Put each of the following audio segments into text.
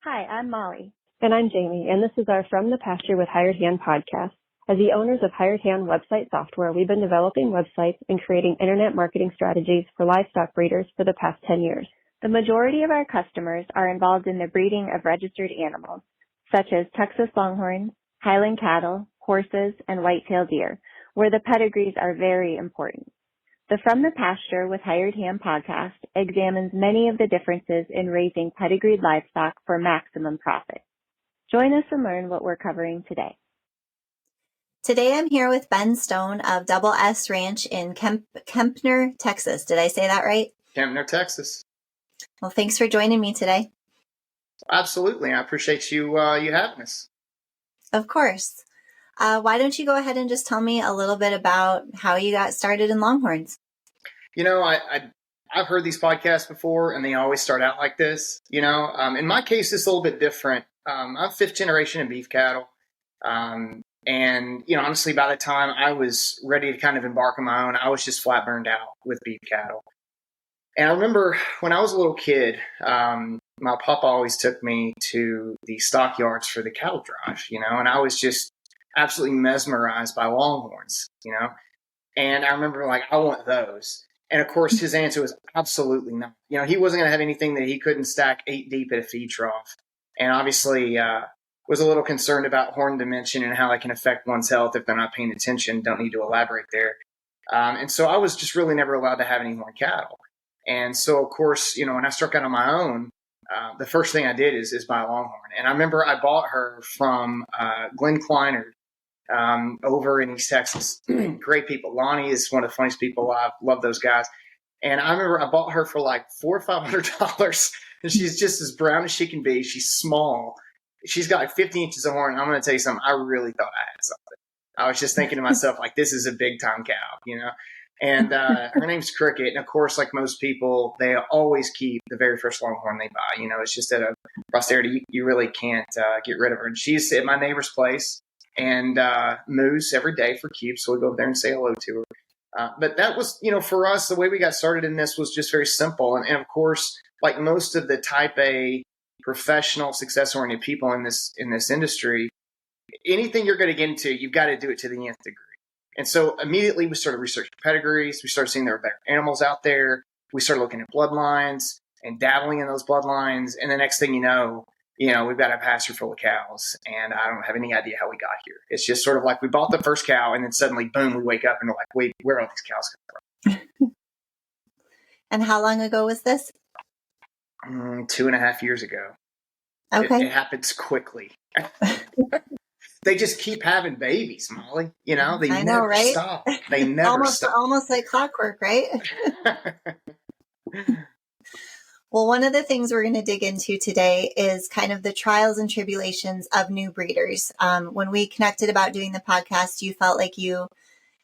Hi, I'm Molly. And I'm Jamie, and this is our From the Pasture with Hired Hand podcast. As the owners of Hired Hand website software, we've been developing websites and creating internet marketing strategies for livestock breeders for the past 10 years. The majority of our customers are involved in the breeding of registered animals, such as Texas longhorns, Highland cattle, horses, and white-tailed deer, where the pedigrees are very important. The From the Pasture with Hired Hand podcast examines many of the differences in raising pedigreed livestock for maximum profit. Join us and learn what we're covering today. Today I'm here with Ben Stone of Double S Ranch in Kempner, Texas. Did I say that right? Kempner, Texas. Well, thanks for joining me today. Absolutely. I appreciate you having us. Of course. Why don't you go ahead and just tell me a little bit about how you got started in Longhorns? You know, I've heard these podcasts before, and they always start out like this. In my case, it's a little bit different. I'm fifth generation in beef cattle. And, honestly, by the time I was ready to kind of embark on my own, I was just flat burned out with beef cattle. And I remember when I was a little kid, my papa always took me to the stockyards for the cattle drive, and I was just absolutely mesmerized by longhorns, and I remember I want those. And of course his answer was absolutely not. He wasn't going to have anything that he couldn't stack 8 deep at a feed trough. And obviously, was a little concerned about horn dimension and how that can affect one's health if they're not paying attention. Don't need to elaborate there. And so I was just really never allowed to have any horn cattle. And so, of course, when I struck out on my own, the first thing I did is buy a longhorn. And I remember I bought her from Glenn Kleiner over in East Texas. Great people. Lonnie is one of the funniest people alive. Love those guys. And I remember I bought her for $400 or $500. And she's just as brown as she can be. She's small. She's got 50 inches of horn. I'm going to tell you something. I really thought I had something. I was just thinking to myself, this is a big time cow, And her name's Cricket. And of course, like most people, they always keep the very first longhorn they buy. It's just at a posterity. You really can't get rid of her. And she's at my neighbor's place and moose every day for cubes. So we go over there and say hello to her. But that was, for us, the way we got started in this was just very simple. And of course, like most of the type A professional, success-oriented people in this industry, anything you're going to get into, you've got to do it to the nth degree. And so immediately we started researching pedigrees. We started seeing there were better animals out there. We started looking at bloodlines and dabbling in those bloodlines. And the next thing you know, we've got a pasture full of cows, and I don't have any idea how we got here. It's just sort of like we bought the first cow, and then suddenly, boom, we wake up and we're like, wait, where are all these cows coming from? And how long ago was this? 2.5 years ago. Okay. It happens quickly. They just keep having babies, Molly. They never right? stop. They never stop. Almost like clockwork, right? Well, one of the things we're going to dig into today is kind of the trials and tribulations of new breeders. When we connected about doing the podcast, you felt like you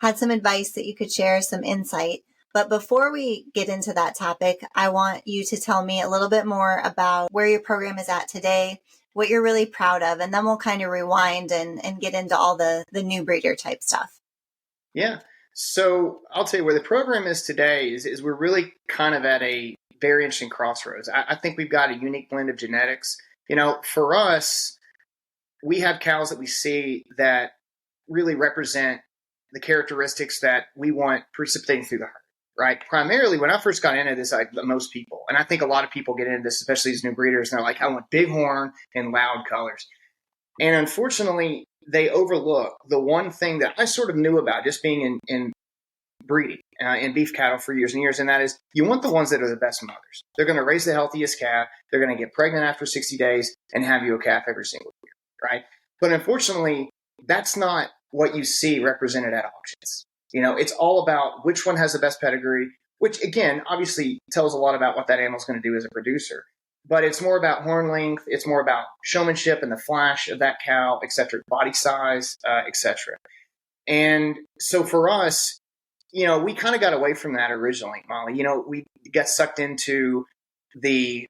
had some advice that you could share, some insight. But before we get into that topic, I want you to tell me a little bit more about where your program is at today, what you're really proud of, and then we'll kind of rewind and get into all the new breeder type stuff. Yeah. So I'll tell you where the program is today is we're really kind of at a very interesting crossroads. I think we've got a unique blend of genetics. For us, we have cows that we see that really represent the characteristics that we want precipitating through the herd, right? Primarily, when I first got into this, most people, and I think a lot of people get into this, especially as new breeders, and they're like, I want big horn and loud colors. And unfortunately, they overlook the one thing that I sort of knew about just being in breeding in beef cattle for years and years, and that is you want the ones that are the best mothers. They're going to raise the healthiest calf. They're going to get pregnant after 60 days and have you a calf every single year, right? But unfortunately, that's not what you see represented at auctions. It's all about which one has the best pedigree, which again, obviously tells a lot about what that animal's going to do as a producer. But it's more about horn length. It's more about showmanship and the flash of that cow, et cetera, body size, et cetera. And so for us, we kind of got away from that originally, Molly. We got sucked into the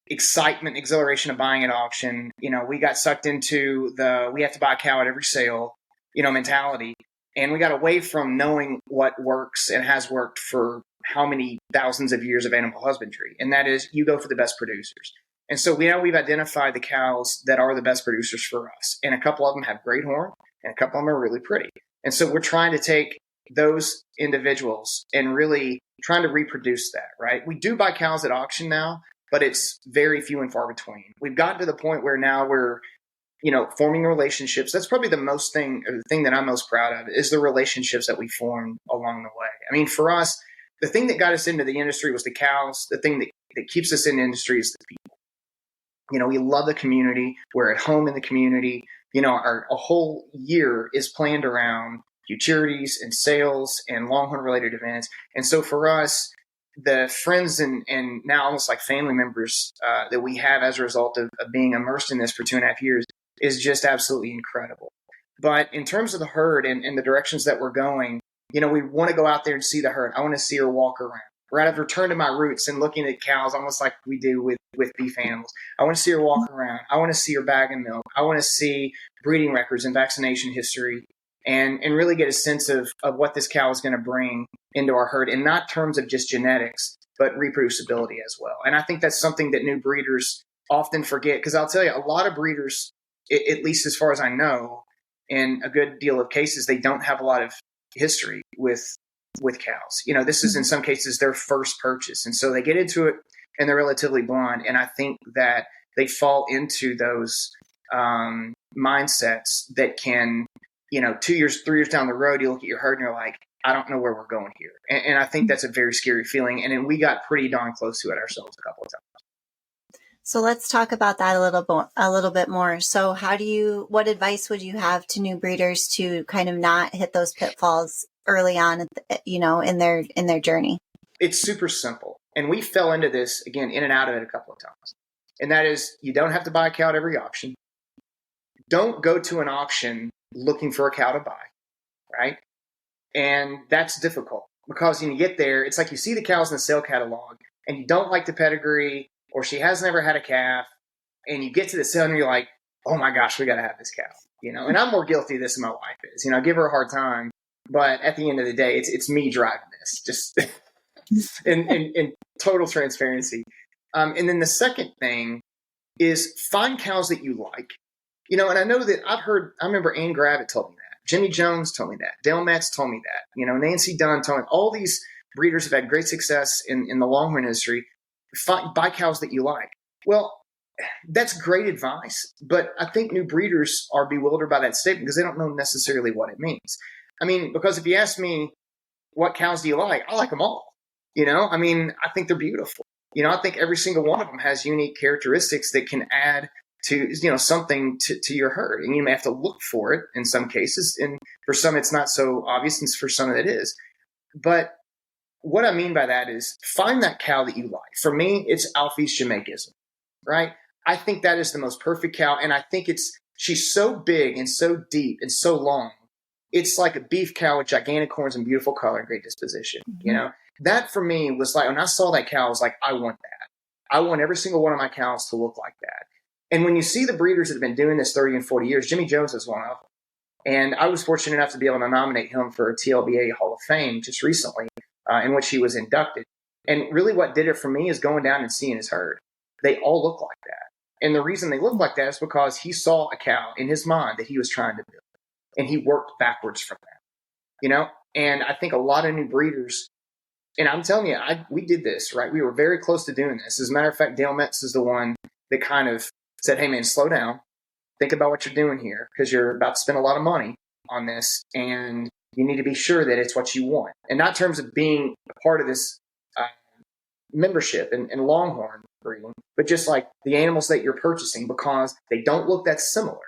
excitement, exhilaration of buying at auction. We got sucked into we have to buy a cow at every sale, mentality. And we got away from knowing what works and has worked for how many thousands of years of animal husbandry. And that is you go for the best producers. And so we've identified the cows that are the best producers for us. And a couple of them have great horn and a couple of them are really pretty. And so we're trying to take those individuals and really trying to reproduce that, right? We do buy cows at auction now, but it's very few and far between. We've gotten to the point where now we're, forming relationships. That's probably the thing that I'm most proud of is the relationships that we formed along the way. I mean, for us, the thing that got us into the industry was the cows. The thing that keeps us in the industry is the people. We love the community. We're at home in the community. Our whole year is planned around futurities and sales and longhorn related events. And so for us, the friends and now almost like family members that we have as a result of being immersed in this for 2.5 years is just absolutely incredible. But in terms of the herd and the directions that we're going, we want to go out there and see the herd. I want to see her walk around. Right, I've returned to my roots and looking at cows almost like we do with beef animals. I want to see her walk around. I want to see her bag of milk. I want to see breeding records and vaccination history and really get a sense of what this cow is going to bring into our herd, and not terms of just genetics, but reproducibility as well. And I think that's something that new breeders often forget, because I'll tell you, a lot of breeders, at least as far as I know, in a good deal of cases, they don't have a lot of history with cows. This is in some cases their first purchase. And so they get into it and they're relatively blind. And I think that they fall into those mindsets that can, 2 years, 3 years down the road, you look at your herd and you're like, I don't know where we're going here. And I think that's a very scary feeling. And then we got pretty darn close to it ourselves a couple of times. So let's talk about that a little bit more. So what advice would you have to new breeders to kind of not hit those pitfalls early on, in their journey? It's super simple. And we fell into this, again, in and out of it a couple of times. And that is, you don't have to buy a cow at every auction. Don't go to an auction looking for a cow to buy, right? And that's difficult because when you get there, it's like you see the cows in the sale catalog and you don't like the pedigree, or she has never had a calf, and you get to the sale and you're like, oh my gosh, we got to have this cow, and I'm more guilty of this than my wife is. I give her a hard time, but at the end of the day, it's me driving this, just in total transparency. And then the second thing is find cows that you like, and I know that I remember Ann Gravitt told me that, Jimmy Jones told me that, Dale Metz told me that, Nancy Dunn told me, all these breeders have had great success in the longhorn industry. Buy cows that you like. Well, that's great advice, but I think new breeders are bewildered by that statement because they don't know necessarily what it means. I mean, because if you ask me, what cows do you like? I like them all. I think they're beautiful. I think every single one of them has unique characteristics that can add to, something to your herd. And you may have to look for it in some cases. And for some, it's not so obvious. And for some, it is. But what I mean by that is find that cow that you like. For me, it's Alfie's Jamaicanism, right? I think that is the most perfect cow. And I think she's so big and so deep and so long. It's like a beef cow with gigantic horns and beautiful color and great disposition. Mm-hmm. That for me was like, when I saw that cow, I was like, I want that. I want every single one of my cows to look like that. And when you see the breeders that have been doing this 30 and 40 years, Jimmy Jones is one of them. And I was fortunate enough to be able to nominate him for a TLBA Hall of Fame just recently, in which he was inducted. And really what did it for me is going down and seeing his herd. They all look like that. And the reason they look like that is because he saw a cow in his mind that he was trying to build. And he worked backwards from that, And I think a lot of new breeders, and I'm telling you, we did this, right? We were very close to doing this. As a matter of fact, Dale Metz is the one that kind of said, hey man, slow down. Think about what you're doing here, because you're about to spend a lot of money on this. And you need to be sure that it's what you want. And not in terms of being a part of this membership and longhorn breeding, but just like the animals that you're purchasing, because they don't look that similar.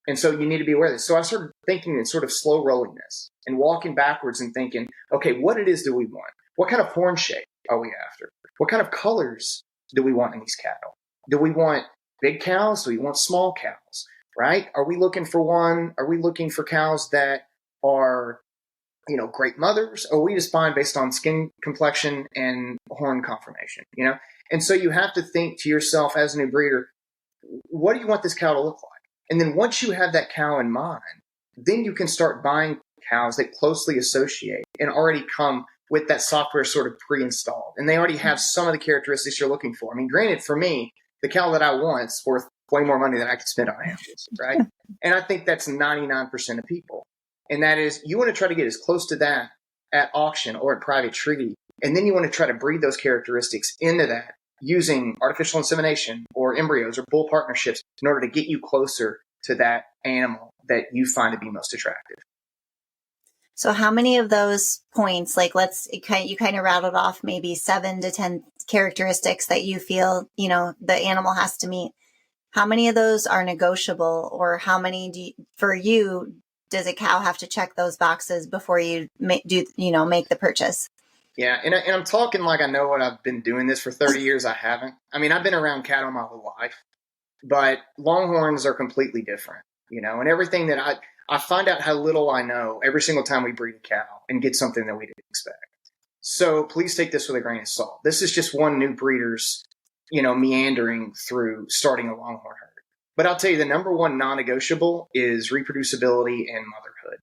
And so you need to be aware of this. So I started thinking and sort of slow rolling this and walking backwards and thinking, okay, what it is do we want? What kind of horn shape are we after? What kind of colors do we want in these cattle? Do we want big cows? Do we want small cows? Right? Are we looking for cows that are, great mothers? Or are we just fine based on skin complexion and horn conformation, And so you have to think to yourself as a new breeder, what do you want this cow to look like? And then once you have that cow in mind, then you can start buying cows that closely associate and already come with that software sort of pre-installed. And they already have some of the characteristics you're looking for. I mean, granted, for me, the cow that I want's worth way more money than I could spend on animals, right? And I think that's 99% of people. And that is, you want to try to get as close to that at auction or at private treaty. And then you want to try to breed those characteristics into that using artificial insemination or embryos or bull partnerships in order to get you closer to that animal that you find to be most attractive. So how many of those points, like you kind of rattled off maybe 7 to 10 characteristics that you feel, the animal has to meet. How many of those are negotiable, or how many for you, does a cow have to check those boxes before you make the purchase? Yeah. And I'm talking like I know what I've been doing this for 30 years. I haven't. I mean, I've been around cattle my whole life, but longhorns are completely different, and everything that I find out how little I know every single time we breed a cow and get something that we didn't expect. So please take this with a grain of salt. This is just one new breeder's, meandering through starting a longhorn herd. But I'll tell you, the number one non-negotiable is reproducibility and motherhood.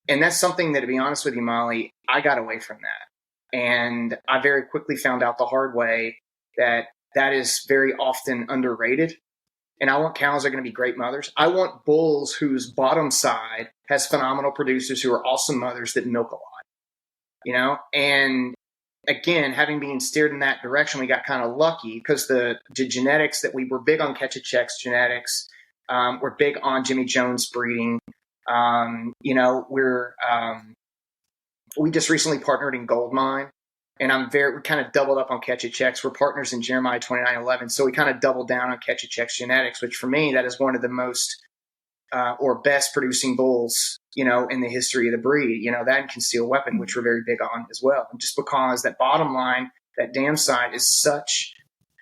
And that's something that, to be honest with you, Molly, I got away from that. And I very quickly found out the hard way that is very often underrated. And I want cows that are going to be great mothers. I want bulls whose bottom side has phenomenal producers who are awesome mothers that milk a lot, And again, having been steered in that direction, we got kind of lucky because the genetics that we were big on Ketchachek's genetics. We're big on Jimmy Jones breeding. We just recently partnered in Goldmine. And we kind of doubled up on Ketchachek's. We're partners in Jeremiah 29:11. So we kind of doubled down on Ketchachek's genetics, which for me, that is one of the most or best producing bulls, in the history of the breed, that and Concealed Weapon, which we're very big on as well. And just because that bottom line, that dam side is such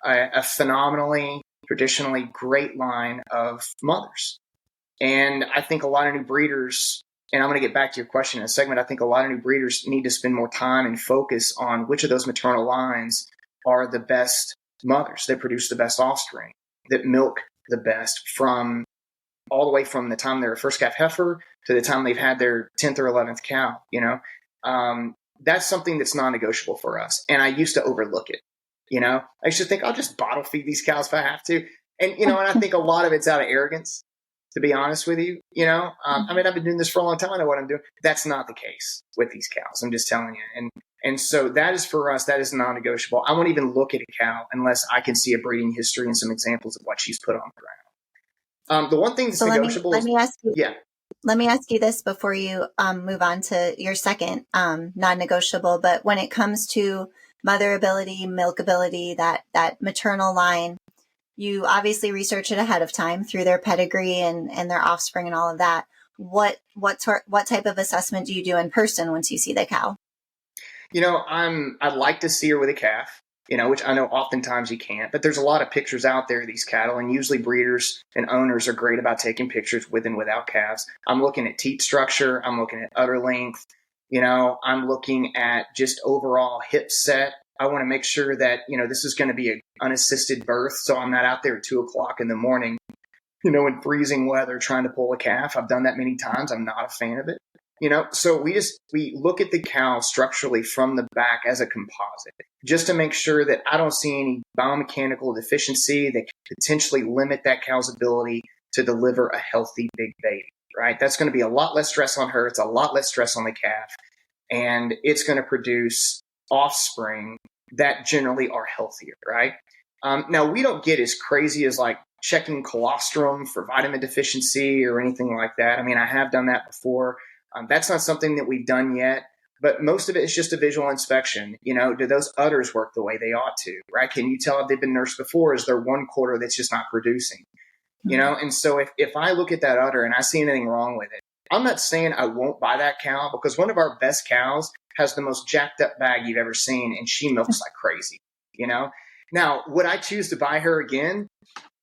a phenomenally, traditionally great line of mothers. And I think a lot of new breeders, and I'm going to get back to your question in a segment, I think a lot of new breeders need to spend more time and focus on which of those maternal lines are the best mothers that produce the best offspring, that milk the best from all the way from the time they're a first calf heifer to the time they've had their 10th or 11th cow, that's something that's non-negotiable for us. And I used to overlook it, I used to think I'll just bottle feed these cows if I have to. And, and I think a lot of it's out of arrogance, to be honest with you, I've been doing this for a long time. I know what I'm doing. That's not the case with these cows. I'm just telling you. And so that is for us, that is non-negotiable. I won't even look at a cow unless I can see a breeding history and some examples of what she's put on the ground. The one thing that's negotiable let me ask you. Yeah. Let me ask you this before you move on to your second non-negotiable. But when it comes to motherability, milkability, that maternal line, you obviously research it ahead of time through their pedigree and their offspring and all of that. What type of assessment do you do in person once you see the cow? I'd like to see her with a calf, which I know oftentimes you can't, but there's a lot of pictures out there of these cattle, and usually breeders and owners are great about taking pictures with and without calves. I'm looking at teat structure. I'm looking at udder length. I'm looking at just overall hip set. I want to make sure that, this is going to be an unassisted birth. So I'm not out there at 2:00 in the morning, in freezing weather trying to pull a calf. I've done that many times. I'm not a fan of it. So we look at the cow structurally from the back as a composite, just to make sure that I don't see any biomechanical deficiency that could potentially limit that cow's ability to deliver a healthy big baby, right? That's going to be a lot less stress on her. It's a lot less stress on the calf, and it's going to produce offspring that generally are healthier, right? Now, we don't get as crazy as like checking colostrum for vitamin deficiency or anything like that. I mean, I have done that before. That's not something that we've done yet, but most of it is just a visual inspection. Do those udders work the way they ought to, right? Can you tell if they've been nursed before? Is there one quarter that's just not producing? And so if I look at that udder and I see anything wrong with it, I'm not saying I won't buy that cow, because one of our best cows has the most jacked up bag you've ever seen, and she milks like crazy, Now, would I choose to buy her again?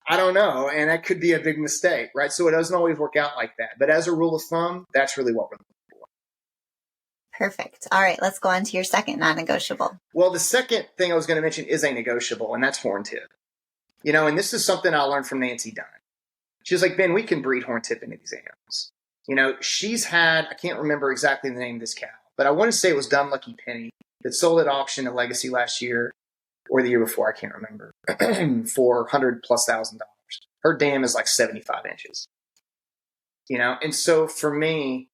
I don't know. And that could be a big mistake, right? So it doesn't always work out like that. But as a rule of thumb, that's really what we're looking for. Perfect. All right, let's go on to your second non-negotiable. Well, the second thing I was going to mention is a negotiable, and that's horn tip. And this is something I learned from Nancy Dunn. She was like, Ben, we can breed horn tip into these animals. She's had, I can't remember exactly the name of this cow, but I want to say it was Dunlucky Penny that sold at auction at Legacy last year. or the year before, I can't remember, for $100,000+. Her dam is like 75 inches, And so for me,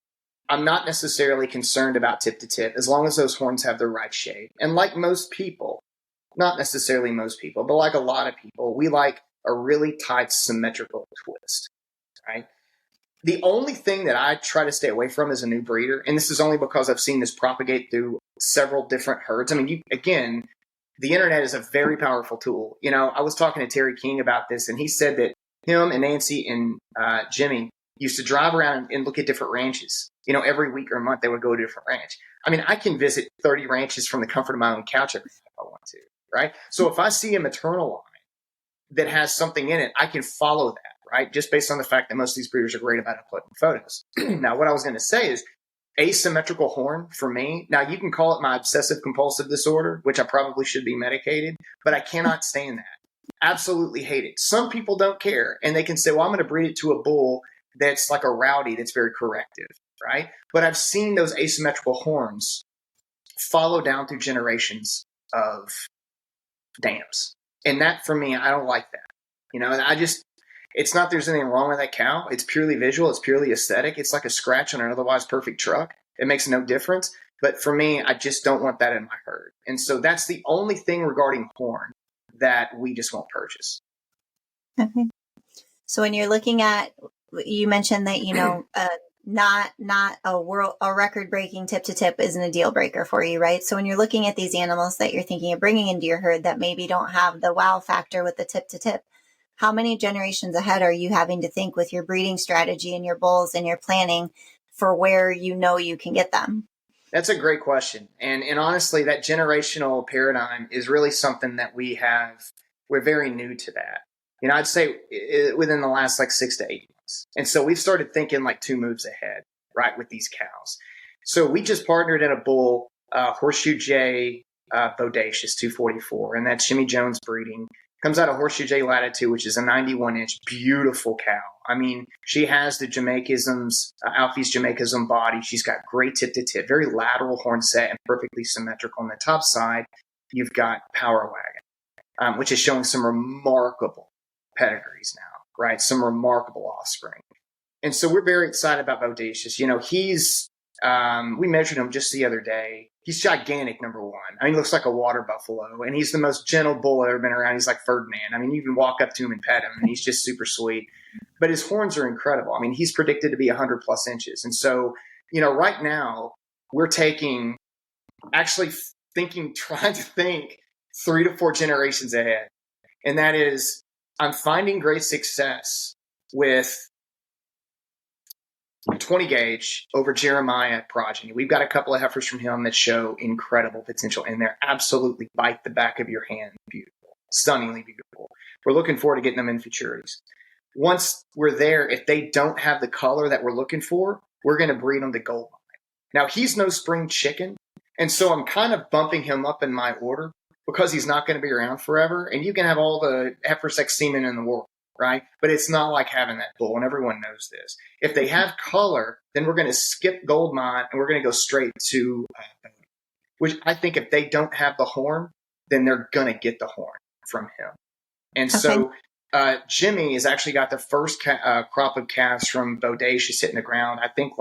I'm not necessarily concerned about tip to tip as long as those horns have the right shape. And like most people, not necessarily most people, but like a lot of people, we like a really tight symmetrical twist, right? The only thing that I try to stay away from as a new breeder, and this is only because I've seen this propagate through several different herds. I mean, again, the internet is a very powerful tool. I was talking to Terry King about this, and he said that him and Nancy and Jimmy used to drive around and look at different ranches. Every week or month they would go to a different ranch. I mean, I can visit 30 ranches from the comfort of my own couch if I want to, right? So if I see a maternal line that has something in it, I can follow that, right? Just based on the fact that most of these breeders are great about uploading photos. Now, what I was going to say is asymmetrical horn for me. Now, you can call it my obsessive compulsive disorder, which I probably should be medicated, but I cannot stand that. Absolutely hate it. Some people don't care, and they can say, well, I'm going to breed it to a bull that's like a rowdy, that's very corrective, right? But I've seen those asymmetrical horns follow down through generations of dams. And that, for me, I don't like that. It's not there's anything wrong with that cow. It's purely visual. It's purely aesthetic. It's like a scratch on an otherwise perfect truck. It makes no difference. But for me, I just don't want that in my herd. And so that's the only thing regarding horn that we just won't purchase. Okay. So when you're looking at, you mentioned that, not a record breaking tip to tip isn't a deal breaker for you, right? So when you're looking at these animals that you're thinking of bringing into your herd that maybe don't have the wow factor with the tip to tip, how many generations ahead are you having to think with your breeding strategy and your bulls and your planning for where you can get them? That's a great question. And honestly, that generational paradigm is really something that we're very new to that. I'd say within the last 6 to 8 months. And so we've started thinking 2 moves ahead, right, with these cows. So we just partnered in a bull, Horseshoe J Bodacious 244, and that's Jimmy Jones breeding. Comes out of Horseshoe J Latitude, which is a 91-inch beautiful cow. I mean, she has the Jamaicisms, Alfie's Jamaicism body. She's got great tip to tip, very lateral horn set and perfectly symmetrical. On the top side, you've got Power Wagon, which is showing some remarkable pedigrees now, right? Some remarkable offspring. And so we're very excited about Bodacious. We measured him just the other day. He's gigantic, number one. I mean, he looks like a water buffalo, and he's the most gentle bull I've ever been around. He's like Ferdinand. I mean, you can walk up to him and pet him, and he's just super sweet. But his horns are incredible. I mean, he's predicted to be 100+ inches. And so, right now, we're trying to think 3 to 4 generations ahead. And that is, I'm finding great success with 20 gauge over Jeremiah progeny. We've got a couple of heifers from him that show incredible potential, and they're absolutely bite the back of your hand beautiful, stunningly beautiful. We're looking forward to getting them in futurities. Once we're there, if they don't have the color that we're looking for, we're going to breed them to gold mine. Now, he's no spring chicken, and so I'm kind of bumping him up in my order because he's not going to be around forever, and you can have all the heifer-sex semen in the world, right? But it's not like having that bull, and everyone knows this. If they have color, then we're going to skip gold mine, and we're going to go straight to which I think if they don't have the horn, then they're going to get the horn from him. And so Jimmy has actually got the first crop of calves from Bodacious hitting the ground. I think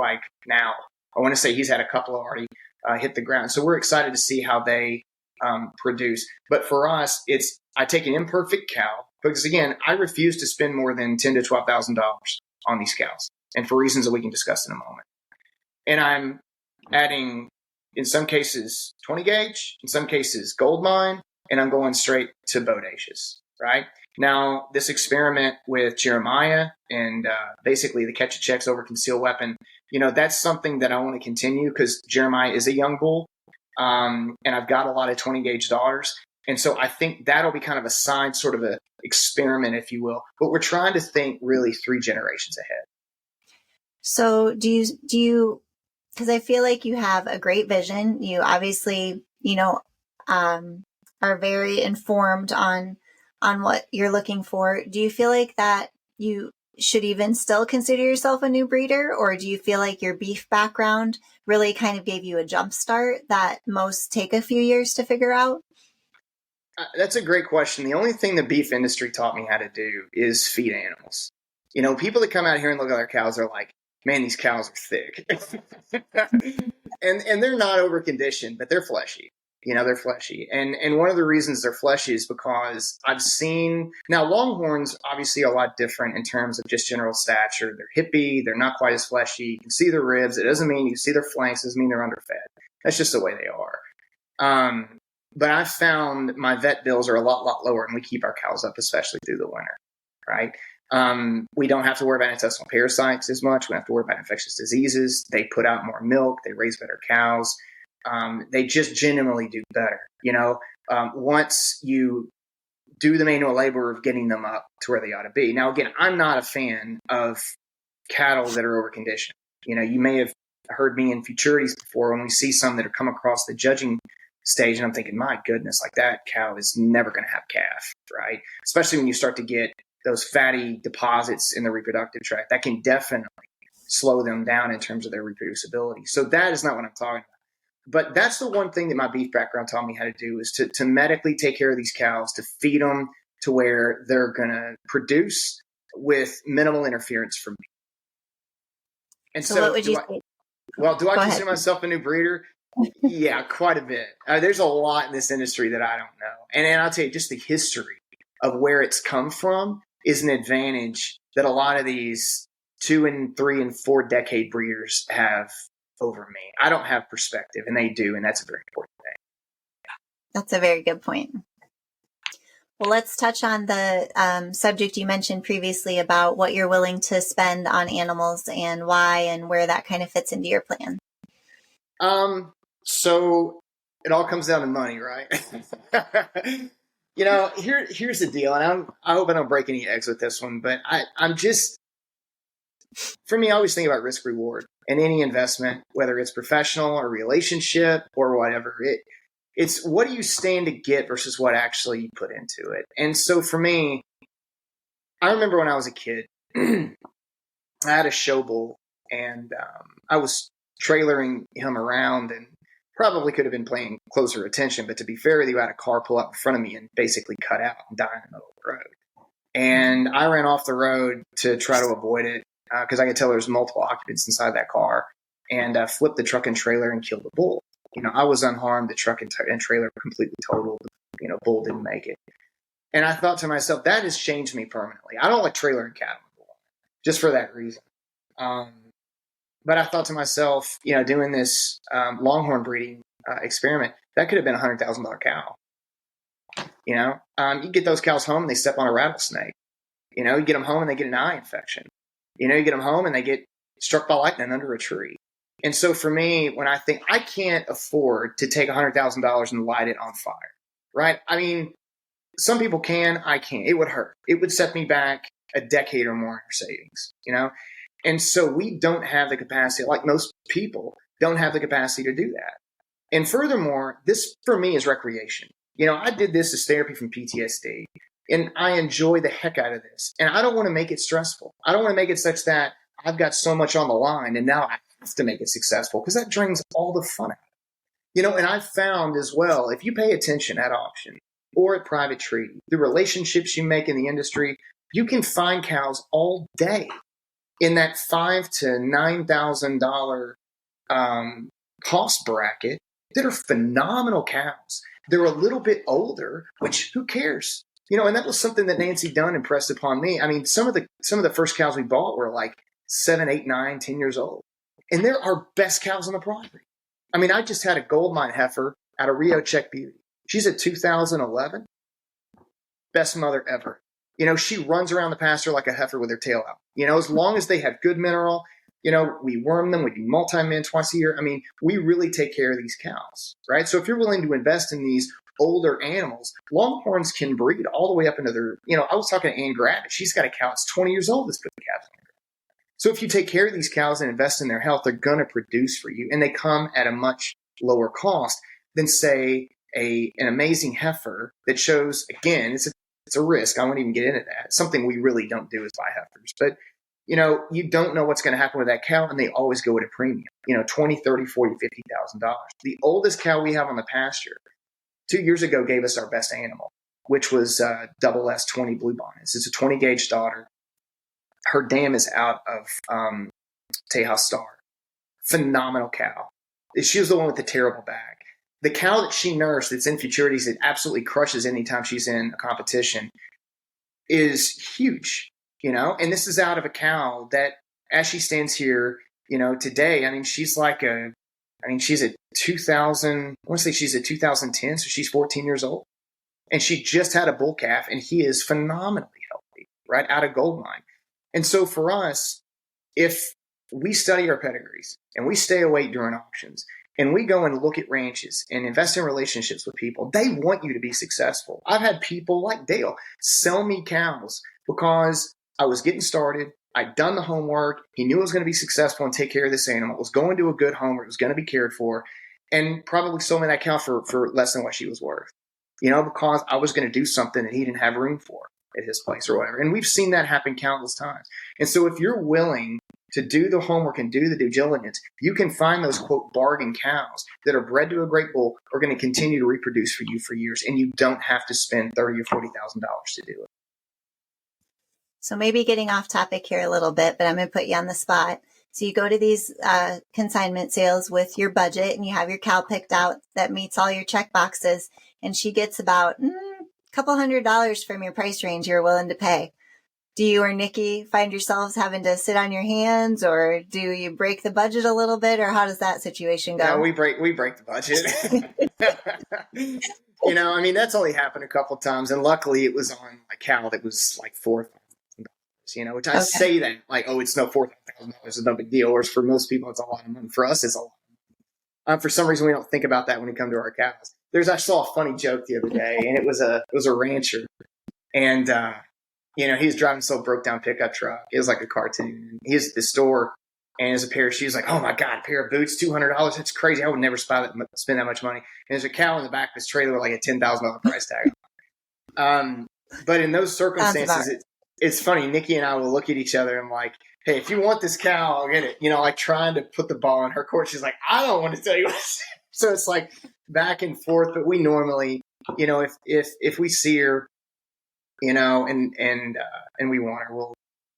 now, I want to say he's had a couple already hit the ground. So we're excited to see how they produce. But for us, I take an imperfect cow because, again, I refuse to spend more than $10,000 to $12,000 on these cows, and for reasons that we can discuss in a moment. And I'm adding, in some cases, 20 gauge, in some cases, gold mine, and I'm going straight to Bodacious, right? Now, this experiment with Jeremiah and basically the catch a checks over concealed weapon, that's something that I want to continue because Jeremiah is a young bull. And I've got a lot of 20 gauge daughters. And so I think that'll be kind of a side sort of a experiment, if you will. But we're trying to think really 3 generations ahead. So do you, because I feel like you have a great vision. You obviously, are very informed on what you're looking for. Do you feel like that you should even still consider yourself a new breeder, or do you feel like your beef background really kind of gave you a jump start that most take a few years to figure out? That's a great question. The only thing the beef industry taught me how to do is feed animals. People that come out here and look at our cows are like, man, these cows are thick. and they're not over conditioned, but they're fleshy. They're fleshy. And one of the reasons they're fleshy is because I've seen now longhorns obviously are a lot different in terms of just general stature. They're hippie, they're not quite as fleshy. You can see their ribs. It doesn't mean you see their flanks, it doesn't mean they're underfed. That's just the way they are. But I've found my vet bills are a lot lower, and we keep our cows up, especially through the winter, right? We don't have to worry about intestinal parasites as much. We don't have to worry about infectious diseases. They put out more milk. They raise better cows. They just genuinely do better. Once you do the manual labor of getting them up to where they ought to be. Now, again, I'm not a fan of cattle that are over conditioned. You may have heard me in futurities before when we see some that have come across the judging stage, and I'm thinking, my goodness, like that cow is never going to have calf, right? Especially when you start to get those fatty deposits in the reproductive tract. That can definitely slow them down in terms of their reproducibility. So that is not what I'm talking about. But that's the one thing that my beef background taught me how to do, is to medically take care of these cows, to feed them to where they're going to produce with minimal interference from me. And so what would you say? Well, do I consider myself a new breeder? Yeah, quite a bit. There's a lot in this industry that I don't know. And I'll tell you, just the history of where it's come from is an advantage that a lot of these 2 and 3 and 4 decade breeders have over me. I don't have perspective, and they do, and that's a very important thing. That's a very good point. Well, let's touch on the subject you mentioned previously about what you're willing to spend on animals and why, and where that kind of fits into your plan. So it all comes down to money, right? Here's the deal, and I hope I don't break any eggs with this one, but for me, I always think about risk reward in any investment, whether it's professional or relationship or whatever. It's what do you stand to get versus what actually you put into it. And so for me, I remember when I was a kid, I had a show bull, and I was trailering him around, and probably could have been paying closer attention. But to be fair with you, I had a car pull up in front of me and basically cut out and die in the middle of the road. And I ran off the road to try to avoid it because I could tell there was multiple occupants inside that car, and flipped the truck and trailer and killed the bull. I was unharmed. The truck and trailer were completely totaled. Bull didn't make it. And I thought to myself, that has changed me permanently. I don't like trailer and cattle just for that reason. But I thought to myself, doing this longhorn breeding experiment, that could have been a $100,000 cow. You get those cows home and they step on a rattlesnake. You get them home and they get an eye infection. You get them home and they get struck by lightning under a tree. And so for me, when I think I can't afford to take $100,000 and light it on fire, right? I mean, some people can, I can't. It would hurt. It would set me back a decade or more in your savings, And so we don't have the capacity, like most people don't have the capacity to do that. And furthermore, this for me is recreation. I did this as therapy from PTSD, and I enjoy the heck out of this. And I don't want to make it stressful. I don't want to make it such that I've got so much on the line and now I have to make it successful, because that drains all the fun out of it. And I've found as well, if you pay attention at auction or at private treaty, the relationships you make in the industry, you can find cows all day in that $5,000 to $9,000 cost bracket that are phenomenal cows. They're a little bit older, which who cares? And that was something that Nancy Dunn impressed upon me. I mean, some of the first cows we bought were like 7, 8, 9, 10 years old. And they're our best cows on the property. I mean, I just had a gold mine heifer out of Rio Czech Beauty. She's a 2011. Best mother ever. She runs around the pasture like a heifer with her tail out. As long as they have good mineral, we worm them. We do multi-min twice a year. I mean, we really take care of these cows, right? So if you're willing to invest in these older animals, longhorns can breed all the way up into their, I was talking to Ann Gravitt. She's got a cow that's 20 years old that's putting calves on her. So if you take care of these cows and invest in their health, they're going to produce for you. And they come at a much lower cost than, say, an amazing heifer that shows, again, it's a risk. I won't even get into that. Something we really don't do is buy heifers. But, you don't know what's going to happen with that cow, and they always go at a premium, $20,000, $30,000, $40,000, $50,000. The oldest cow we have on the pasture, 2 years ago gave us our best animal, which was double S20 blue bonnets. It's a 20 gauge daughter. Her dam is out of Tejas Star. Phenomenal cow. She was the one with the terrible back. The cow that she nursed that's in futurities that absolutely crushes anytime she's in a competition is huge, and this is out of a cow that, as she stands here, today, she's a 2000, I want to say she's a 2010, so she's 14 years old. And she just had a bull calf, and he is phenomenally healthy, right out of gold mine. And so for us, if we study our pedigrees and we stay awake during auctions and we go and look at ranches and invest in relationships with people, they want you to be successful. I've had people like Dale sell me cows because I was getting started. I'd done the homework. He knew I was going to be successful and take care of this animal. It was going to a good home where it was going to be cared for, and probably sold me that cow for less than what she was worth, because I was going to do something that he didn't have room for at his place or whatever. And we've seen that happen countless times. And so if you're willing to do the homework and do the due diligence, you can find those, quote, bargain cows that are bred to a great bull, are going to continue to reproduce for you for years, and you don't have to spend $30,000 or $40,000 to do it. So maybe getting off topic here a little bit, but I'm going to put you on the spot. So you go to these consignment sales with your budget and you have your cow picked out that meets all your check boxes, and she gets about a couple $100 from your price range you're willing to pay. Do you or Nikki find yourselves having to sit on your hands, or do you break the budget a little bit, or how does that situation go? No, we break the budget. That's only happened a couple times, and luckily it was on a cow that was like $4,000. Which I say that like, oh, it's no $4,000, it's no big deal. Whereas for most people, it's a lot of money. For us, it's a lot. For some reason, we don't think about that when we come to our cows. I saw a funny joke the other day, and it was a rancher, and he was driving this little broke down pickup truck. It was like a cartoon. He was at the store, and there's a pair of shoes. Like, oh my god, a pair of boots, $200. That's crazy. I would never spend that much money. And there's a cow in the back of his trailer with like a $10,000 price tag. But in those circumstances, it's funny. Nikki and I will look at each other and like, hey, if you want this cow, I'll get it. Like trying to put the ball in her court. She's like, I don't want to tell you what. So it's like back and forth. But we normally, if we see her, and we want her,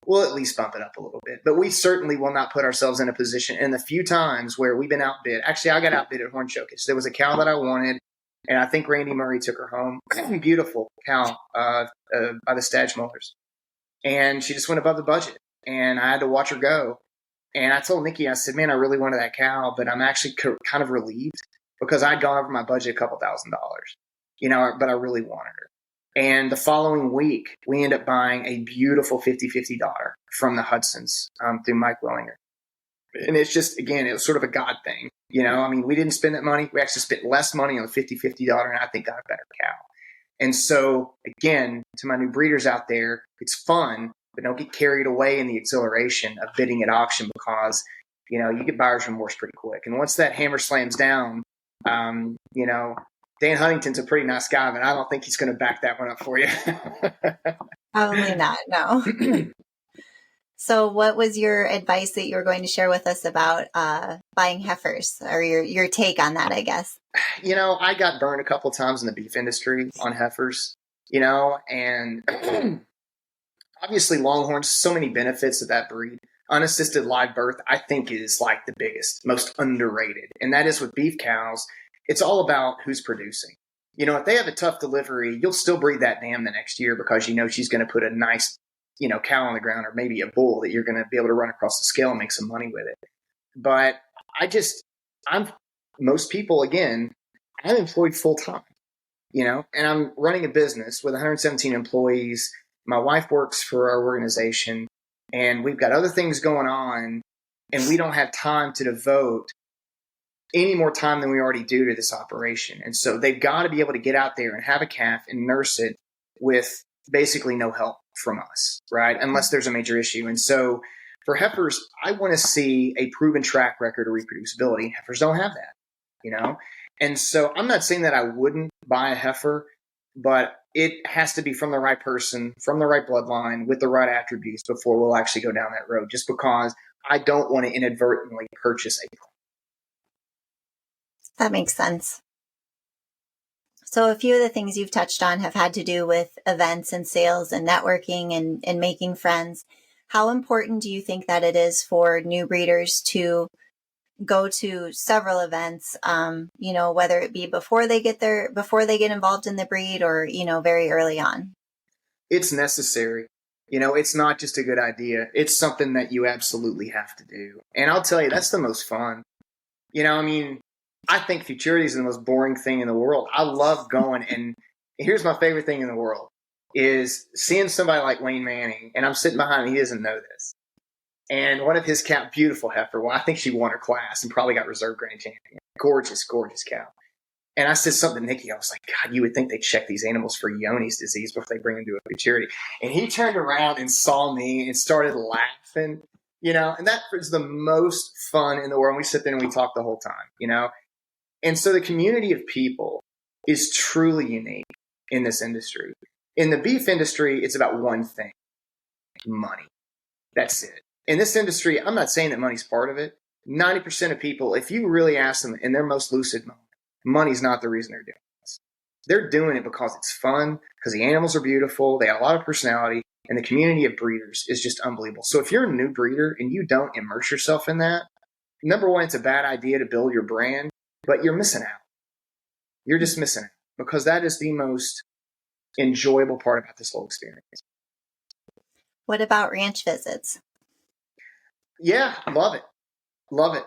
we'll at least bump it up a little bit. But we certainly will not put ourselves in a position. And the few times where we've been outbid, actually, I got outbid at Horn Showcase. There was a cow that I wanted, and I think Randy Murray took her home. Beautiful cow by the Stadge Mullers. And she just went above the budget, and I had to watch her go. And I told Nikki, I said, man, I really wanted that cow, but I'm actually kind of relieved because I'd gone over my budget a couple $1,000, but I really wanted her. And the following week, we ended up buying a beautiful 50-50 daughter from the Hudsons through Mike Wellinger. And it's just, again, it was sort of a God thing. We didn't spend that money. We actually spent less money on the 50-50 daughter, and I think got a better cow. And so, again, to my new breeders out there, it's fun, but don't get carried away in the exhilaration of bidding at auction because, you get buyer's remorse pretty quick. And once that hammer slams down, Dan Huntington's a pretty nice guy, but I don't think he's going to back that one up for you. Probably not, no. So what was your advice that you were going to share with us about buying heifers, or your take on that, I guess? I got burned a couple times in the beef industry on heifers, and obviously longhorns, so many benefits of that breed. Unassisted live birth, I think, is like the biggest, most underrated. And that is with beef cows. It's all about who's producing. If they have a tough delivery, you'll still breed that dam the next year because she's going to put a nice, cow on the ground, or maybe a bull that you're going to be able to run across the scale and make some money with it. But most people, again, I'm employed full time, and I'm running a business with 117 employees. My wife works for our organization, and we've got other things going on, and we don't have time to devote any more time than we already do to this operation. And so they've got to be able to get out there and have a calf and nurse it with basically no help from us, right? Unless there's a major issue. And so for heifers, I want to see a proven track record of reproducibility. Heifers don't have that, And so I'm not saying that I wouldn't buy a heifer, but it has to be from the right person, from the right bloodline, with the right attributes before we'll actually go down that road, just because I don't want to inadvertently purchase a. That makes sense. So a few of the things you've touched on have had to do with events and sales and networking and making friends. How important do you think that it is for new breeders to go to several events, whether it be before they get involved in the breed or, very early on? It's necessary. It's not just a good idea. It's something that you absolutely have to do. And I'll tell you, that's the most fun. I think futurity is the most boring thing in the world. I love going, and here's my favorite thing in the world is seeing somebody like Wayne Manning, and I'm sitting behind him, he doesn't know this. And one of his cow, beautiful heifer, well, I think she won her class and probably got reserve grand champion. Gorgeous, gorgeous cow. And I said something to Nikki. I was like, God, you would think they'd check these animals for Johne's disease before they bring them to a futurity. And he turned around and saw me and started laughing, and that was the most fun in the world. And we sit there and we talk the whole time, And so the community of people is truly unique in this industry. In the beef industry, it's about one thing: money. That's it. In this industry, I'm not saying that money's part of it. 90% of people, if you really ask them in their most lucid moment, money's not the reason they're doing this. They're doing it because it's fun, because the animals are beautiful, they got a lot of personality, and the community of breeders is just unbelievable. So if you're a new breeder and you don't immerse yourself in that, number one, it's a bad idea to build your brand, but you're missing out. You're just missing out, because that is the most enjoyable part about this whole experience. What about ranch visits? Yeah, love it. Love it.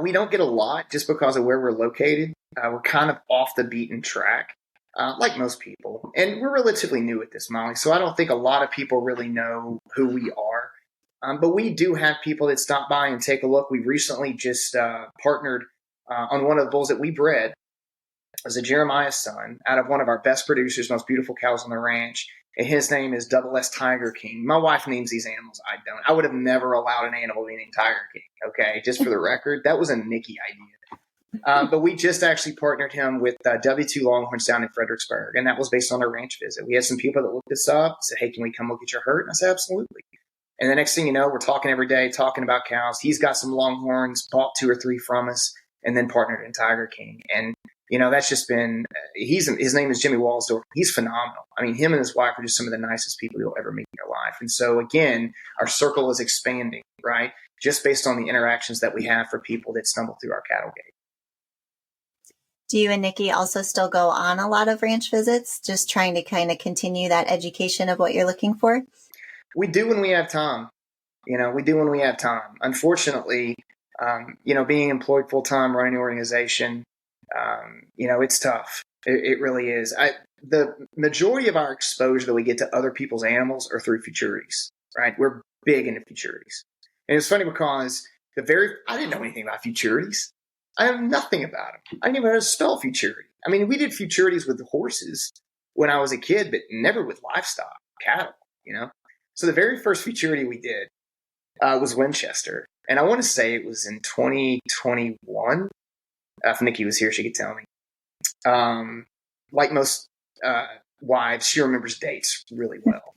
We don't get a lot just because of where we're located. We're kind of off the beaten track, like most people. And we're relatively new at this, Molly, so I don't think a lot of people really know who we are. But we do have people that stop by and take a look. We recently just partnered on one of the bulls that we bred as a Jeremiah son out of one of our best producers, most beautiful cows on the ranch. And his name is Double S Tiger King. My wife names these animals. I don't. I would have never allowed an animal to be named Tiger King. Okay, just for the record, that was a Nikki idea. But we just actually partnered him with W2 Longhorns down in Fredericksburg, and that was based on a ranch visit. We had some people that looked us up, said, "Hey, can we come look at your herd?" And I said, "Absolutely." And the next thing you know, we're talking every day, talking about cows. He's got some Longhorns, bought 2 or 3 from us, and then partnered in Tiger King. And that's just been, his name is Jimmy Walsdorf. He's phenomenal. I mean, him and his wife are just some of the nicest people you'll ever meet in your life. And so again, our circle is expanding, right? Just based on the interactions that we have for people that stumble through our cattle gate. Do you and Nikki also still go on a lot of ranch visits, just trying to kind of continue that education of what you're looking for? We do when we have time. We do when we have time. Unfortunately, being employed full-time, running an organization, it's tough. It really is. The majority of our exposure that we get to other people's animals are through futurities, right? We're big into futurities. And it's funny because I didn't know anything about futurities. I know nothing about them. I didn't even know how to spell futurity. I mean, we did futurities with the horses when I was a kid, but never with livestock, cattle, So the very first futurity we did was Winchester. And I want to say it was in 2021. If Nikki was here, she could tell me. Like most wives, she remembers dates really well.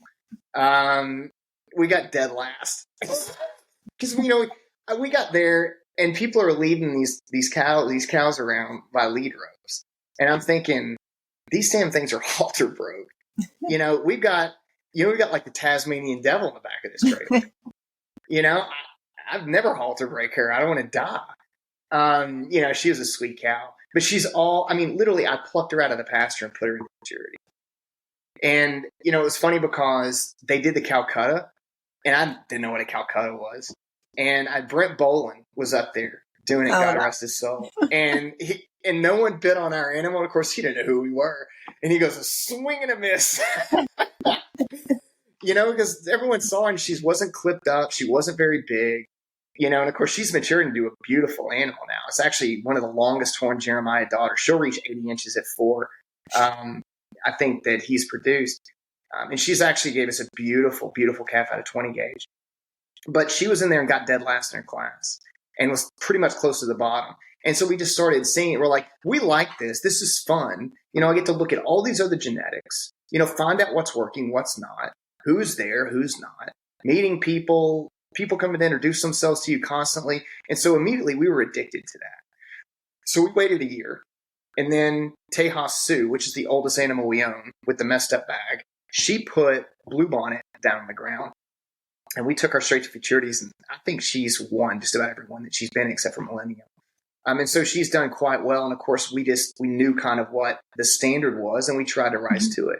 We got dead last because we got there and people are leading these cows around by lead ropes, and I'm thinking these damn things are halter broke. We've got like the Tasmanian devil in the back of this trailer. I've never halter break her. I don't want to die. She was a sweet cow, but literally I plucked her out of the pasture and put her in maturity. And, it was funny because they did the Calcutta and I didn't know what a Calcutta was. And Brent Bolin was up there doing it, God rest his soul. And no one bit on our animal. Of course, he didn't know who we were. And he goes, a swing and a miss. Because everyone saw her and she wasn't clipped up. She wasn't very big. And of course, she's matured into a beautiful animal now. It's actually one of the longest horned Jeremiah daughters. She'll reach 80 inches at 4. I think that he's produced. And she's actually gave us a beautiful, beautiful calf out of 20 gauge. But she was in there and got dead last in her class and was pretty much close to the bottom. And so we just started seeing it. We're like, we like this. This is fun. I get to look at all these other genetics, find out what's working, what's not, who's there, who's not, meeting people coming to introduce themselves to you constantly. And so immediately we were addicted to that. So we waited a year And then Tejas Sue, which is the oldest animal we own with the messed up bag, she put Bluebonnet down on the ground. And we took her straight to futurities. And I think she's won just about every one that she's been except for Millennium. And so she's done quite well. And of course, we knew kind of what the standard was and we tried to rise to it.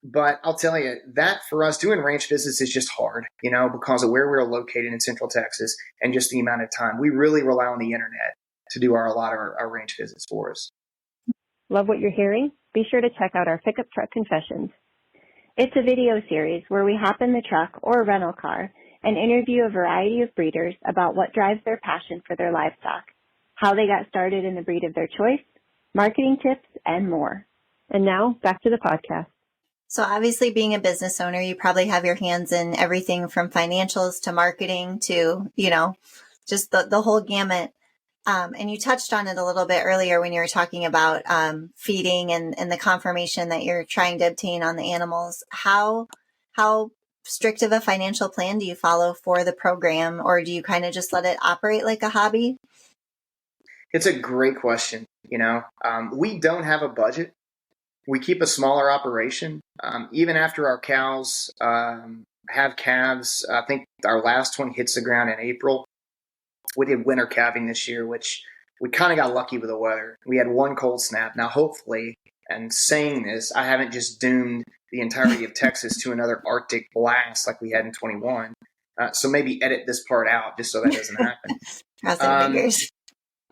But I'll tell you that for us doing ranch visits is just hard, because of where we're located in Central Texas and just the amount of time. We really rely on the internet to do a lot of our ranch visits for us. Love what you're hearing? Be sure to check out our Pickup Truck Confessions. It's a video series where we hop in the truck or rental car and interview a variety of breeders about what drives their passion for their livestock, how they got started in the breed of their choice, marketing tips, and more. And now, back to the podcast. So obviously being a business owner, you probably have your hands in everything from financials to marketing to, just the whole gamut. And you touched on it a little bit earlier when you were talking about feeding and the conformation that you're trying to obtain on the animals. How strict of a financial plan do you follow for the program, or do you kind of just let it operate like a hobby? It's a great question. We don't have a budget. We keep a smaller operation. Even after our cows have calves, I think our last one hits the ground in April. We did winter calving this year, which we kind of got lucky with the weather. We had one cold snap. Now, hopefully, and saying this, I haven't just doomed the entirety of Texas to another Arctic blast like we had in 21. So maybe edit this part out just so that doesn't happen. Crossing fingers.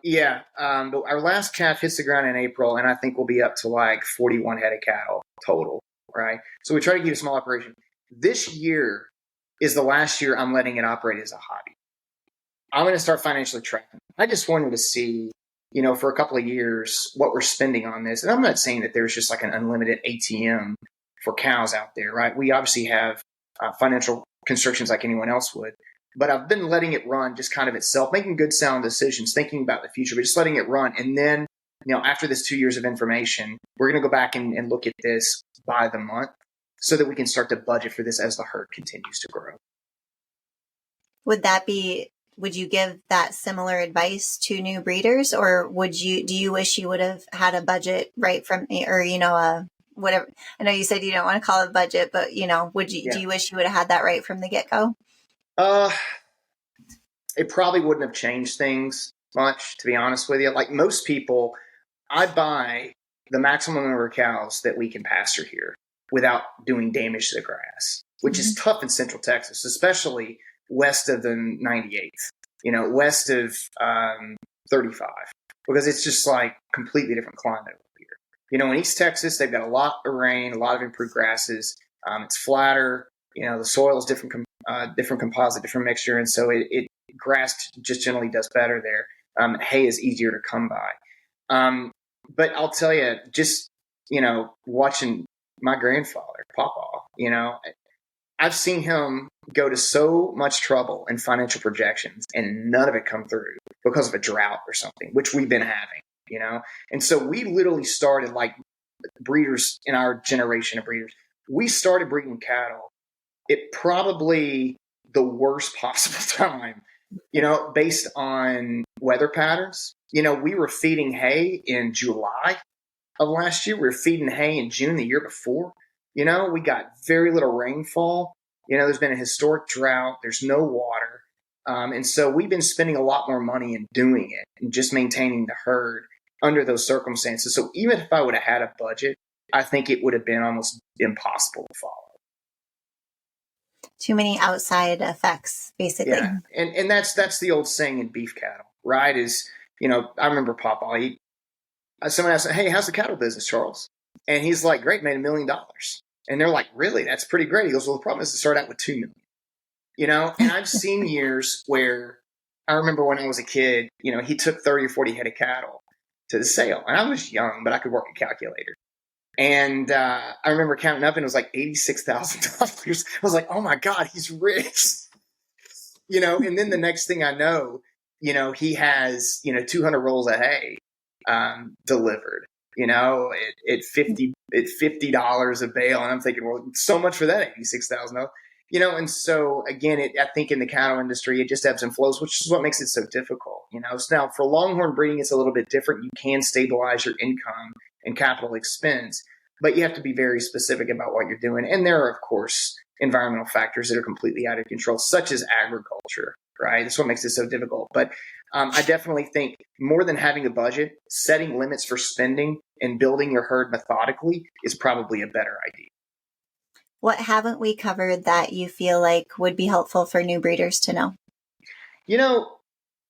Yeah. But our last calf hits the ground in April, and I think we'll be up to like 41 head of cattle total, right? So we try to keep a small operation. This year is the last year I'm letting it operate as a hobby. I'm going to start financially tracking. I just wanted to see, for a couple of years, what we're spending on this. And I'm not saying that there's just like an unlimited ATM for cows out there, right? We obviously have financial constrictions like anyone else would. But I've been letting it run just kind of itself, making good sound decisions, thinking about the future, but just letting it run. And then, after this 2 years of information, we're going to go back and look at this by the month so that we can start to budget for this as the herd continues to grow. Would you give that similar advice to new breeders, or do you wish you would have had a budget right from, or, whatever? I know you said you don't want to call it budget, but, do you wish you would have had that right from the get-go? It probably wouldn't have changed things much, to be honest with you. Like most people, I buy the maximum number of cows that we can pasture here without doing damage to the grass, which is tough in Central Texas, especially west of the 98th, west of 35, because it's just like completely different climate over here. In East Texas, they've got a lot of rain, a lot of improved grasses. It's flatter. The soil is different composite, different mixture. And so grass just generally does better there. Hay is easier to come by. But I'll tell you, just, watching my grandfather, Papa, I've seen him go to so much trouble in financial projections and none of it come through because of a drought or something, which we've been having, And so we literally started like breeders in our generation of breeders. We started breeding cattle at probably the worst possible time, based on weather patterns. We were feeding hay in July of last year. We were feeding hay in June the year before. We got very little rainfall. There's been a historic drought. There's no water. And so we've been spending a lot more money in doing it and just maintaining the herd under those circumstances. So even if I would have had a budget, I think it would have been almost impossible to follow. Too many outside effects, basically. Yeah. And that's the old saying in beef cattle, right? I remember Papa, someone asked him, "Hey, how's the cattle business, Charles?" And he's like, "Great, made $1 million." And they're like, "Really? That's pretty great." He goes, "Well, the problem is to start out with 2 million." And I've seen years where I remember when I was a kid, he took 30 or 40 head of cattle to the sale. And I was young, but I could work a calculator. And I remember counting up and it was like $86,000. I was like, oh my God, he's rich. And then the next thing I know, he has, 200 rolls of hay delivered, at $50 a bale. And I'm thinking, well, so much for that $86,000. And so again, I think in the cattle industry, it just ebbs and flows, which is what makes it so difficult. So now for longhorn breeding, it's a little bit different. You can stabilize your income and capital expense, but you have to be very specific about what you're doing. And there are, of course, environmental factors that are completely out of control, such as agriculture, right? That's what makes it so difficult. But I definitely think more than having a budget, setting limits for spending and building your herd methodically is probably a better idea. What haven't we covered that you feel like would be helpful for new breeders to know?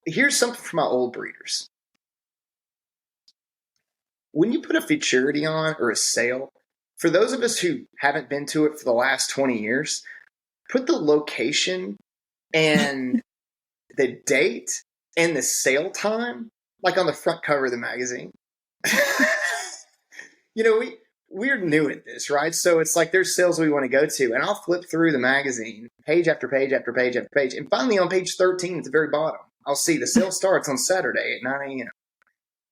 Here's something for my old breeders. When you put a futurity on or a sale, for those of us who haven't been to it for the last 20 years, put the location and the date and the sale time like on the front cover of the magazine. We're new at this, right? So it's like there's sales we want to go to, and I'll flip through the magazine page after page after page after page, and finally on page 13 at the very bottom, I'll see the sale starts on Saturday at 9 a.m.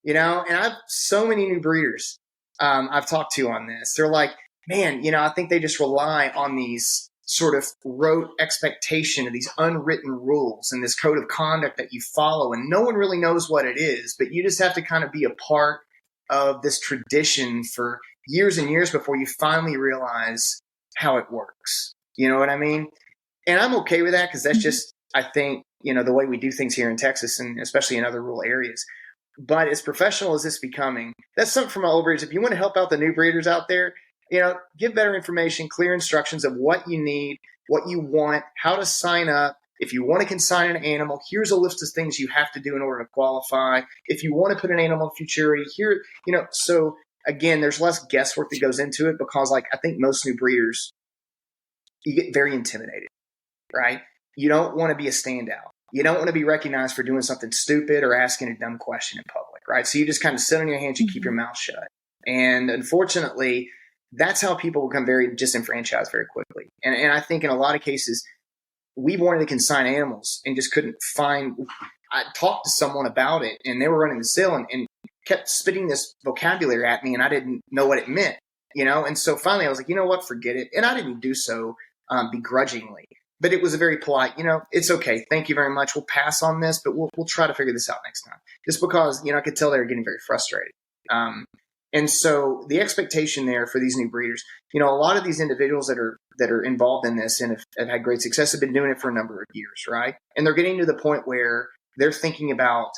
And I've so many new breeders I've talked to on this. They're like, man, I think they just rely on these sort of rote expectation of these unwritten rules and this code of conduct that you follow, and no one really knows what it is, but you just have to kind of be a part of this tradition for years and years before you finally realize how it works. You know what I mean? And I'm okay with that because that's just, I think, the way we do things here in Texas and especially in other rural areas. But as professional as it's becoming, that's something for my old breeders. If you want to help out the new breeders out there, give better information, clear instructions of what you need, what you want, how to sign up. If you want to consign an animal, here's a list of things you have to do in order to qualify. If you want to put an animal in futurity, here, so again, there's less guesswork that goes into it because, I think most new breeders, you get very intimidated, right? You don't want to be a standout. You don't want to be recognized for doing something stupid or asking a dumb question in public, right? So you just kind of sit on your hands, you keep your mouth shut. And unfortunately, that's how people become very disenfranchised very quickly. And I think in a lot of cases, we wanted to consign animals and just couldn't find. I talked to someone about it, and they were running the sale and kept spitting this vocabulary at me, and I didn't know what it meant, And so finally, I was like, you know what, forget it. And I didn't do so begrudgingly, but it was a very polite, it's okay. Thank you very much. We'll pass on this, but we'll try to figure this out next time. Just because I could tell they were getting very frustrated. And so the expectation there for these new breeders, a lot of these individuals that are involved in this and have had great success have been doing it for a number of years, right? And they're getting to the point where they're thinking about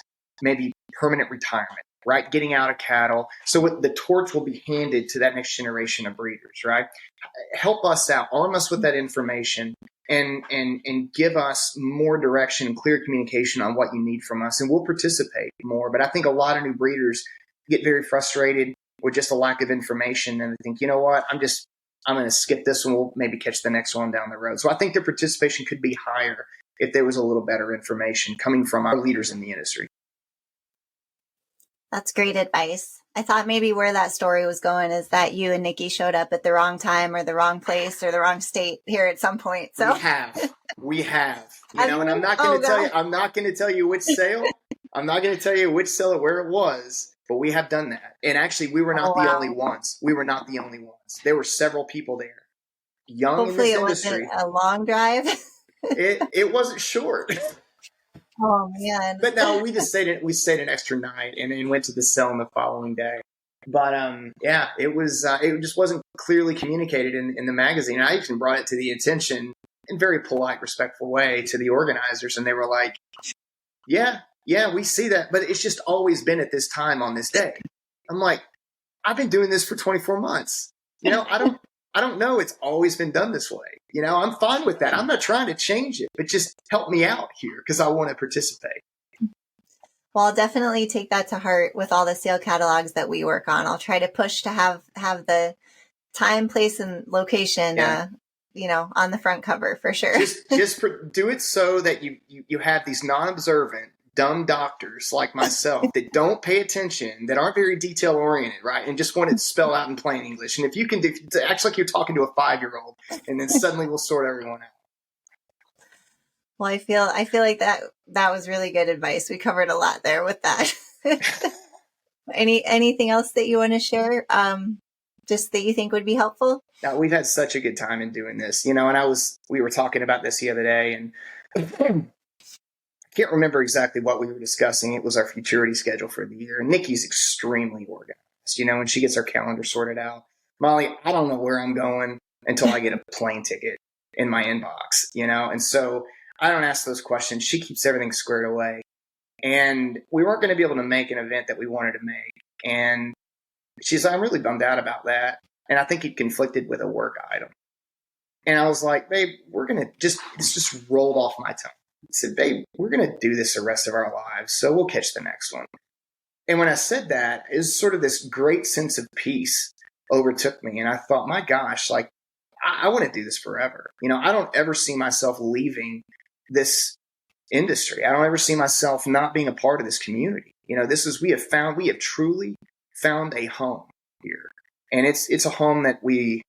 maybe permanent retirement, right? Getting out of cattle. So the torch will be handed to that next generation of breeders, right? Help us out, arm us with that information and give us more direction and clear communication on what you need from us, and we'll participate more. But I think a lot of new breeders get very frustrated with just a lack of information, and they think, you know what, I'm going to skip this one. We'll maybe catch the next one down the road. So I think their participation could be higher if there was a little better information coming from our leaders in the industry. That's great advice. I thought maybe where that story was going is that you and Nikki showed up at the wrong time or the wrong place or the wrong state here at some point. So we have, and I'm not going to tell you, I'm not going to tell you which sale. I'm not going to tell you which sale or where it was, but we have done that. And actually, we were not the only ones. We were not the only ones. There were several people there, young Hopefully in this industry. It wasn't a long drive. It wasn't short. Oh man! But no, we stayed an extra night and went to the sale the following day. But it was it just wasn't clearly communicated in the magazine. I even brought it to the attention in a very polite, respectful way to the organizers, and they were like, "Yeah, we see that, but it's just always been at this time on this day." I'm like, "I've been doing this for 24 months. I don't know. It's always been done this way. I'm fine with that. I'm not trying to change it, but just help me out here because I want to participate." Well, I'll definitely take that to heart with all the sale catalogs that we work on. I'll try to push to have the time, place, and location, on the front cover for sure. Just do it so that you have these non-observant, dumb doctors like myself that don't pay attention, that aren't very detail oriented, right? And just want it spelled out in plain English. And if you can act like you're talking to a 5-year-old, and then suddenly we'll sort everyone out. Well, I feel like that was really good advice. We covered a lot there with that. Anything else that you want to share? Just that you think would be helpful? Now, we've had such a good time in doing this, and we were talking about this the other day, and can't remember exactly what we were discussing. It was our futurity schedule for the year. And Nikki's extremely organized, when she gets her calendar sorted out. Molly, I don't know where I'm going until I get a plane ticket in my inbox, And so I don't ask those questions. She keeps everything squared away. And we weren't going to be able to make an event that we wanted to make. And she's like, I'm really bummed out about that. And I think it conflicted with a work item. And I was like, babe, this just rolled off my tongue. I said, babe, we're going to do this the rest of our lives. So we'll catch the next one. And when I said that, it was sort of this great sense of peace overtook me. And I thought, my gosh, like, I want to do this forever. I don't ever see myself leaving this industry. I don't ever see myself not being a part of this community. We have truly found a home here. And it's a home that we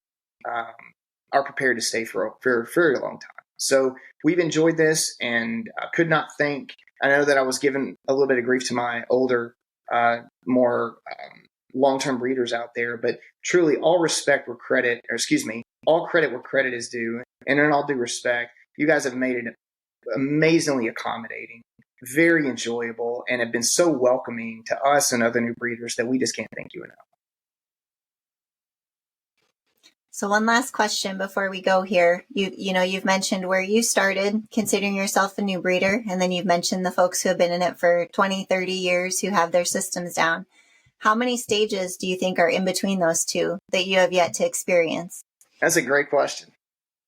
are prepared to stay for a very, very long time. So we've enjoyed this, and I could not think. I know that I was giving a little bit of grief to my older, more long-term breeders out there, but truly all credit where credit is due. And in all due respect, you guys have made it amazingly accommodating, very enjoyable, and have been so welcoming to us and other new breeders that we just can't thank you enough. So one last question before we go here. You've mentioned where you started considering yourself a new breeder, and then you've mentioned the folks who have been in it for 20, 30 years who have their systems down. How many stages do you think are in between those two that you have yet to experience? That's a great question.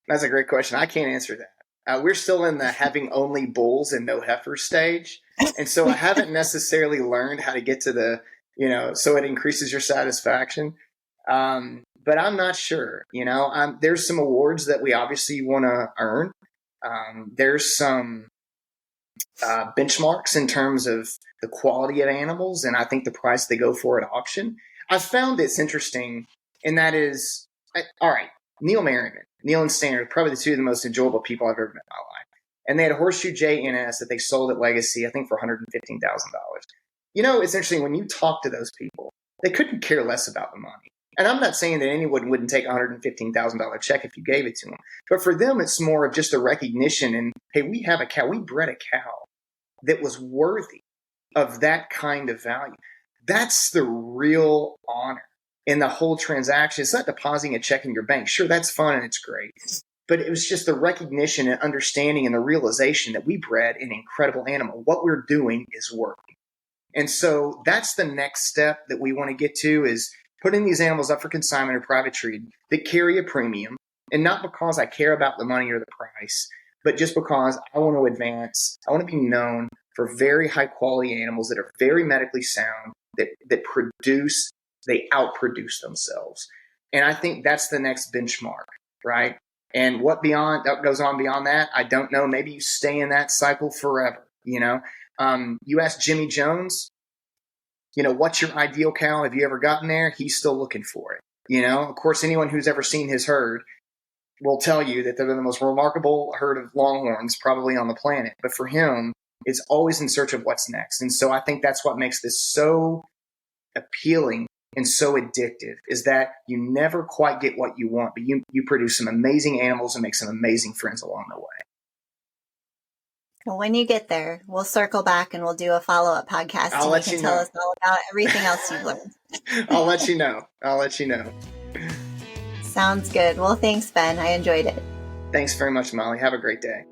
I can't answer that. We're still in the having only bulls and no heifers stage. And so I haven't necessarily learned how to get to the, so it increases your satisfaction. But I'm not sure, there's some awards that we obviously want to earn. There's some benchmarks in terms of the quality of animals, and I think the price they go for at auction. I found it's interesting, and that is, all right, Neil Merriman, Neil and Standard, probably the two of the most enjoyable people I've ever met in my life. And they had a Horseshoe JNS that they sold at Legacy, I think for $115,000. It's interesting, when you talk to those people, they couldn't care less about the money. And I'm not saying that anyone wouldn't take a $115,000 check if you gave it to them. But for them, it's more of just a recognition. And, hey, we bred a cow that was worthy of that kind of value. That's the real honor in the whole transaction. It's not depositing a check in your bank. Sure, that's fun and it's great. But it was just the recognition and understanding and the realization that we bred an incredible animal. What we're doing is working. And so that's the next step that we want to get to, is putting these animals up for consignment or private treat that carry a premium. And not because I care about the money or the price, but just because I want to advance. I want to be known for very high quality animals that are very medically sound, that they outproduce themselves. And I think that's the next benchmark, right? And what goes on beyond that, I don't know. Maybe you stay in that cycle forever, You ask Jimmy Jones, what's your ideal cow? Have you ever gotten there? He's still looking for it. Of course, anyone who's ever seen his herd will tell you that they're the most remarkable herd of longhorns probably on the planet. But for him, it's always in search of what's next. And so I think that's what makes this so appealing and so addictive, is that you never quite get what you want, but you produce some amazing animals and make some amazing friends along the way. Well, when you get there, we'll circle back and we'll do a follow-up podcast. I'll let you know. Tell us all about everything else you've learned. I'll let you know. Sounds good. Well, thanks, Ben. I enjoyed it. Thanks very much, Molly. Have a great day.